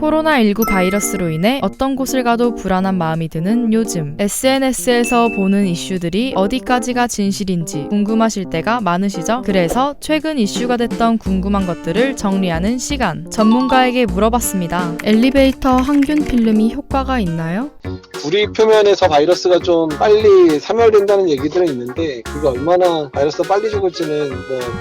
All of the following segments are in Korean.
코로나19 바이러스로 인해 어떤 곳을 가도 불안한 마음이 드는 요즘, SNS에서 보는 이슈들이 어디까지가 진실인지 궁금하실 때가 많으시죠? 그래서 최근 이슈가 됐던 궁금한 것들을 정리하는 시간, 전문가에게 물어봤습니다. 엘리베이터 항균 필름이 효과가 있나요? 우리 표면에서 바이러스가 좀 빨리 사멸된다는 얘기들은 있는데 그게 얼마나 바이러스가 빨리 죽을지는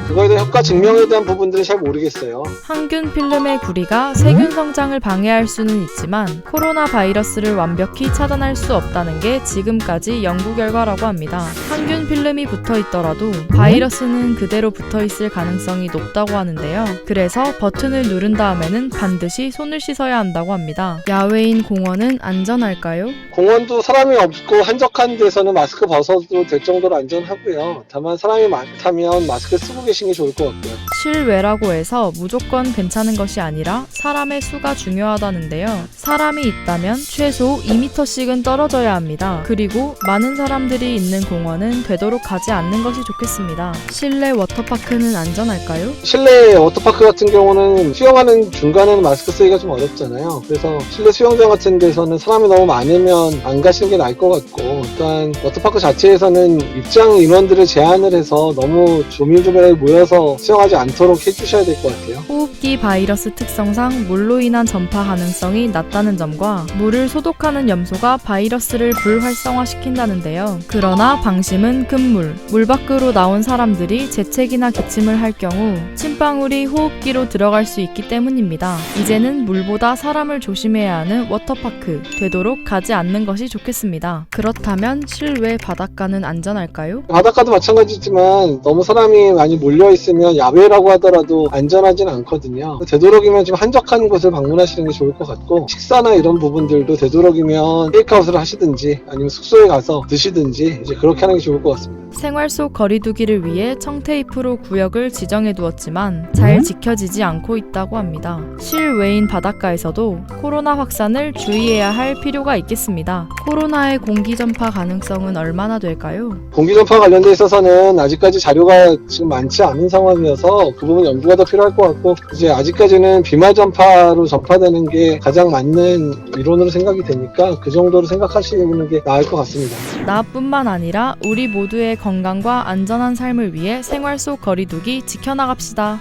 그거에 대한 효과 증명에 대한 부분들은 잘 모르겠어요. 항균 필름의 구리가 세균 성장을 방해할 수는 있지만 코로나 바이러스를 완벽히 차단할 수 없다는 게 지금까지 연구 결과라고 합니다. 항균 필름이 붙어 있더라도 바이러스는 그대로 붙어 있을 가능성이 높다고 하는데요. 그래서 버튼을 누른 다음에는 반드시 손을 씻어야 한다고 합니다. 야외인 공원은 안전할까요? 공원도 사람이 없고 한적한 데서는 마스크 벗어도 될 정도로 안전하고요. 다만 사람이 많다면 마스크 쓰고 계신 게 좋을 것 같고요. 실외라고 해서 무조건 괜찮은 것이 아니라 사람의 수가 중요하다는데요. 사람이 있다면 최소 2m씩은 떨어져야 합니다. 그리고 많은 사람들이 있는 공원은 되도록 가지 않는 것이 좋겠습니다. 실내 워터파크는 안전할까요? 실내 워터파크 같은 경우는 수영하는 중간에는 마스크 쓰기가 좀 어렵잖아요. 그래서 실내 수영장 같은 데서는 사람이 너무 많으면 안 가시는 게 나을 것 같고, 일단 워터파크 자체에서는 입장 인원들을 제한을 해서 너무 조밀조밀하게 모여서 수영하지 않도록 해주셔야 될 것 같아요. 호흡기 바이러스 특성상 물로 인한 전파 가능성이 낮다는 점과 물을 소독하는 염소가 바이러스를 불활성화시킨다는데요. 그러나 방심은 금물. 물 밖으로 나온 사람들이 재채기나 기침을 할 경우 침방울이 호흡기로 들어갈 수 있기 때문입니다. 이제는 물보다 사람을 조심해야 하는 워터파크, 되도록 가지 않는 것이 좋겠습니다. 그렇다면 실외 바닷가는 안전할까요? 바닷가도 마찬가지지만 너무 사람이 많이 몰려있으면 야외라고 하더라도 안전하진 않거든요. 되도록이면 좀 한적한 곳을 방문하시는 게 좋을 것 같고, 식사나 이런 부분들도 되도록이면 테이크아웃을 하시든지 아니면 숙소에 가서 드시든지 이제 그렇게 하는 게 좋을 것 같습니다. 생활 속 거리두기를 위해 청테이프로 구역을 지정해 두었지만 잘 지켜지지 않고 있다고 합니다. 실외인 바닷가에서도 코로나 확산을 주의해야 할 필요가 있겠습니다. 코로나의 공기 전파 가능성은 얼마나 될까요? 공기 전파 관련돼 있어서는 아직까지 자료가 지금 많지 않은 상황이어서 그 부분 연구가 더 필요할 것 같고, 이제 아직까지는 비말 전파로 전파되는 게 가장 맞는 이론으로 생각이 되니까 그 정도로 생각하시는 게 나을 것 같습니다. 나뿐만 아니라 우리 모두의 건강과 안전한 삶을 위해 생활 속 거리두기 지켜나갑시다.